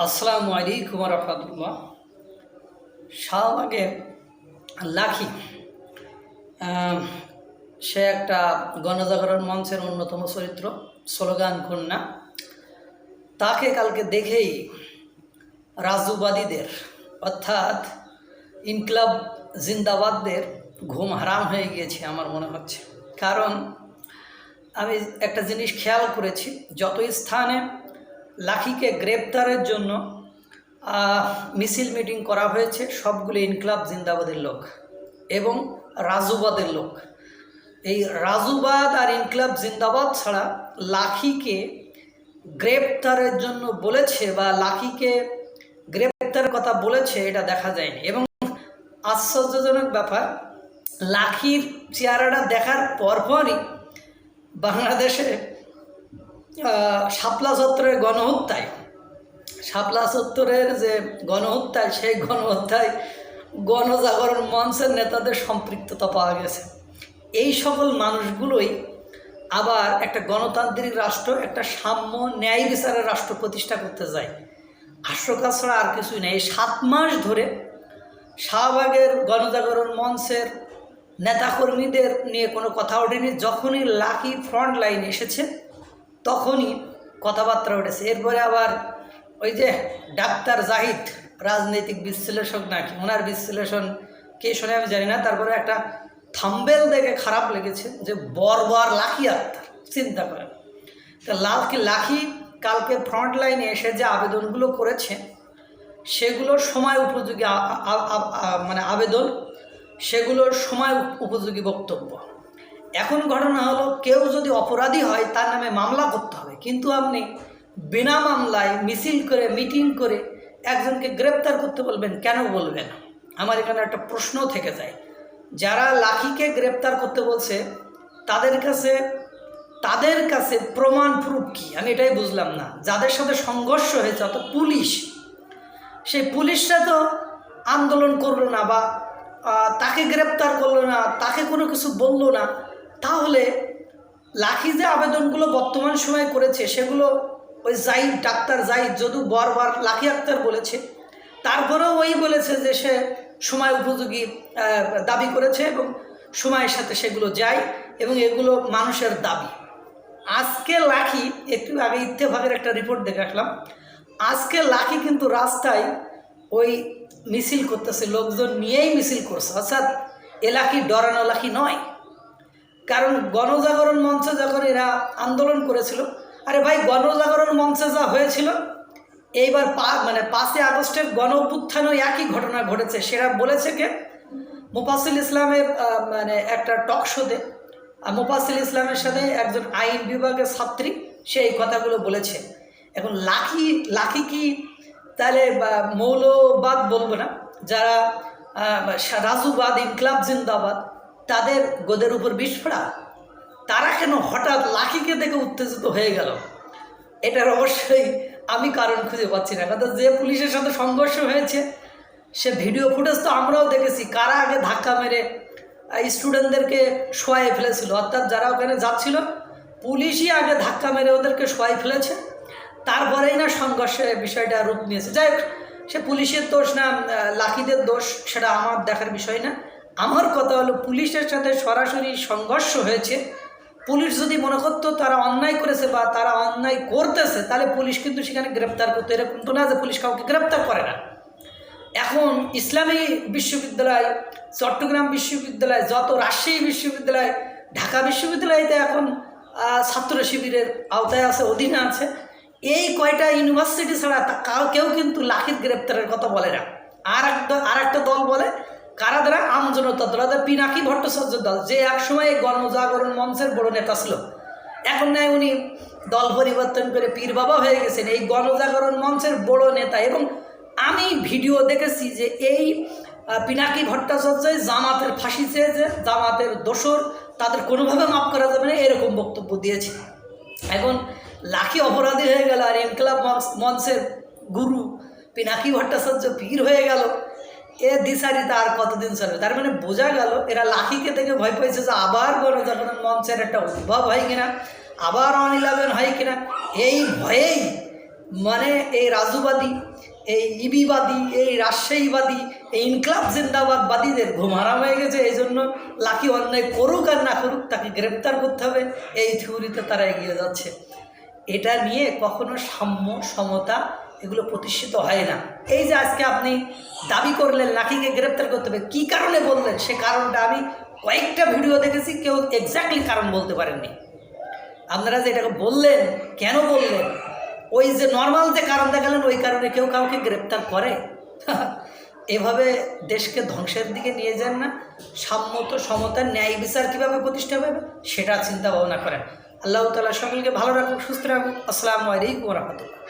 আসসালামু আলাইকুম রহমতুল্লাহ। শাহবাগের লাখি সে একটা গণজাগরণ মঞ্চের অন্যতম চরিত্র, স্লোগান কন্যা। তাকে কালকে দেখেই রাজুবাদীদের অর্থাৎ ইনকলাব জিন্দাবাদদের ঘুম হারাম হয়ে গিয়েছে আমার মনে হচ্ছে। কারণ আমি একটা জিনিস খেয়াল করেছি, যত স্থানে লাখিকে গ্রেপ্তারের জন্য মিছিল মিটিং করা হয়েছে সবগুলো ইনকলাব জিন্দাবাদের লোক এবং রাজুবাদের লোক। এই রাজুবাদ আর ইনকলাব জিন্দাবাদ ছাড়া লাখিকে গ্রেপ্তারের জন্য বলেছে বা লাখিকে গ্রেপ্তারের কথা বলেছে এটা দেখা যায়নি। এবং আশ্চর্যজনক ব্যাপার, লাখির চেহারাটা দেখার পরপরই বাংলাদেশে শাপলা চত্বরের গণহত্যায়, শাপলা চত্বরের যে গণহত্যায়, সেই গণহত্যায় গণজাগরণ মঞ্চের নেতাদের সম্পৃক্ততা পাওয়া গেছে। এই সকল মানুষগুলোই আবার একটা গণতান্ত্রিক রাষ্ট্র, একটা সাম্য ন্যায় বিচারের রাষ্ট্র প্রতিষ্ঠা করতে যায়। হাস্যকর ছাড়া আর কিছুই নেই। এই 7 মাস ধরে শাহবাগের গণজাগরণ মঞ্চের নেতাকর্মীদের নিয়ে কোনো কথা ওঠেনি। যখনই লাকি ফ্রন্ট লাইন এসেছে তখনই কথাবার্তা উঠেছে। এরপরে আবার ওই যে ডাক্তার জাহিদ, রাজনৈতিক বিশ্লেষক নাকি, ওনার বিশ্লেষণ কে শোনে আমি জানি না, তারপরে একটা থাম্বেল দেখে খারাপ লেগেছে যে বর্বর লাকি আক্তার। চিন্তা করেন, তা লাকি কালকে ফ্রন্ট লাইনে এসে যে আবেদনগুলো করেছে সেগুলোর সময় উপযোগী মানে আবেদন, সেগুলোর সময় উপযোগী বক্তব্য। এখন ঘটনা হলো, কেউ যদি অপরাধী হয় তার নামে মামলা করতে হবে, কিন্তু আপনি বিনা মামলায় মিছিল করে মিটিং করে একজনকে গ্রেপ্তার করতে বলবেন, কেন বলবেন? আমার এখানে একটা প্রশ্ন থেকে যায়। যারা লাখিকে গ্রেপ্তার করতে বলছে তাদের কাছে প্রমাণ প্রুফ কি, আমি এটাই বুঝলাম না। যাদের সাথে সংঘর্ষ হয়েছে অর্থাৎ পুলিশ, সেই পুলিশরা তো আন্দোলন করলো না বা তাকে গ্রেপ্তার করলো না, তাকে কোনো কিছু বললো না, তাহলে লাখি যে আবেদনগুলো বর্তমান সময়ে করেছে সেগুলো ওই জাহিদ, ডাক্তার জাহিদ যদিও বারবার লাখি আক্তার বলেছে, তারপরেও ওই বলেছে যে সে সময় উপযোগী দাবি করেছে এবং সময়ের সাথে সেগুলো যায় এবং এগুলো মানুষের দাবি। আজকে লাখি, একটু আগে ইত্তেফাকের একটা রিপোর্ট দেখে আসলাম, আজকে লাখি কিন্তু রাস্তায় ওই মিছিল করতেছে, লোকজন নিয়েই মিছিল করছে। অর্থাৎ এ লাখি ডরানো লাখি নয়। কারণ গণজাগরণ মঞ্চে যখন এরা আন্দোলন করেছিল, আরে ভাই গণজাগরণ মঞ্চে যা হয়েছিল, এইবার 5ই আগস্টের গণ অভ্যুত্থানেও একই ঘটনা ঘটেছে। সেটা বলেছে কে? মোফাজ্জল ইসলামের একটা টক শোতে মোফাজ্জল ইসলামের সাথে একজন আইন বিভাগের ছাত্রী, সে এই কথাগুলো বলেছে। এখন লাখি কি তাহলে মৌলবাদ বলবো না, যারা রাজুবাদ, ইনকলাব জিন্দাবাদ, তাদের গোদের উপর বিষ ফোড়া? তারা কেন হঠাৎ লাখিকে দেখে উত্তেজিত হয়ে গেল? এটার অবশ্যই আমি কারণ খুঁজে পাচ্ছি না। কারণ যে পুলিশের সাথে সংঘর্ষ হয়েছে সে ভিডিও ফুটেজ তো আমরাও দেখেছি, কারা আগে ধাক্কা মেরে স্টুডেন্টদেরকে শোয়াই ফেলেছিল। অর্থাৎ যারা ওখানে যাচ্ছিল পুলিশই আগে ধাক্কা মেরে ওদেরকে শোয়াই ফেলেছে, তারপরেই না সংঘর্ষের বিষয়টা রূপ নিয়েছে। যাই হোক, সে পুলিশের দোষ না লাখিদের দোষ সেটা আমার দেখার বিষয় না। আমার কথা হলো, পুলিশের সাথে সরাসরি সংঘর্ষ হয়েছে। পুলিশ যদি মনে করতো তারা অন্যায় করেছে বা তারা অন্যায় করতেছে, তাহলে পুলিশ কিন্তু সেখানে গ্রেপ্তার করতো। এরকম তো না যে পুলিশ কাউকে গ্রেপ্তার করে না। এখন ইসলামী বিশ্ববিদ্যালয়, চট্টগ্রাম বিশ্ববিদ্যালয়, যত রাজশাহী বিশ্ববিদ্যালয়, ঢাকা বিশ্ববিদ্যালয়তে এখন ছাত্র শিবিরের আওতায় আছে, অধীনে আছে। এই কয়টা ইউনিভার্সিটি ছাড়া কেউ কিন্তু লাখির গ্রেপ্তারের কথা বলে না। আর একটা দল বলে, কারা দ্বারা? আমজনতা দল, পিনাকি ভট্টাচার্যের দল, যে একসময় গণজাগরণ মঞ্চের বড় নেতা ছিল। এখন নাই উনি দল পরিবর্তন করে পীর বাবা হয়ে গেছেন, এই গণজাগরণ মঞ্চের বড় নেতা। এবং আমি ভিডিও দেখেছি যে এই পিনাকি ভট্টাচার্য জামাতের ফাঁসি চেয়েছে, জামাতের দোসর, তাদের কোনোভাবে মাফ করা যাবে না, এরকম বক্তব্য দিয়েছে। এখন লাখি অপরাধী হয়ে গেল আর ইনকলাব মঞ্চের গুরু পিনাকি ভট্টাচার্য পীর হয়ে গেল। এ দিশারিতা আর কতদিন চলবে? তার মানে বোঝা গেল এরা লাখিকে দেখে ভয় পাইছে যে আবার গণজাগরণ মঞ্চের একটা উদ্ভব হয় কিনা, আবার 9/11 হয় কিনা। এই ভয়েই মানে এই রাজুবাদী, এই ইবিবাদী, এই রাজশাহীবাদী, এই ইনকলাব জিন্দাবাদবাদীদের ঘুম হারাম হয়ে গেছে। এই জন্য লাকি অন্যায় করুক আর না করুক তাকে গ্রেপ্তার করতে হবে, এই থিওরিতে তারা এগিয়ে যাচ্ছে। এটা নিয়ে কখনো সাম্য সমতা এগুলো প্রতিষ্ঠিত হয় না। এই যে আজকে আপনি দাবি করলেন লাকিকে গ্রেপ্তার করতে হবে, কী কারণে বললেন সে কারণটা আমি কয়েকটা ভিডিও দেখেছি, কেউ এক্স্যাক্টলি কারণ বলতে পারেননি। আপনারা যে এটাকে বললেন কেন বললেন, ওই যে নর্মাল যে কারণ দেখালেন ওই কারণে কেউ কাউকে গ্রেপ্তার করে? এভাবে দেশকে ধ্বংসের দিকে নিয়ে যান না। সাম্যত সমতার ন্যায় বিচার কীভাবে প্রতিষ্ঠা পাবে সেটা চিন্তা ভাবনা করেন। আল্লাহ তাআলা সকলকে ভালো রাখুক, সুস্থ রাখুক। আসসালামু আলাইকুম ওয়া রাহমাতুল্লাহ।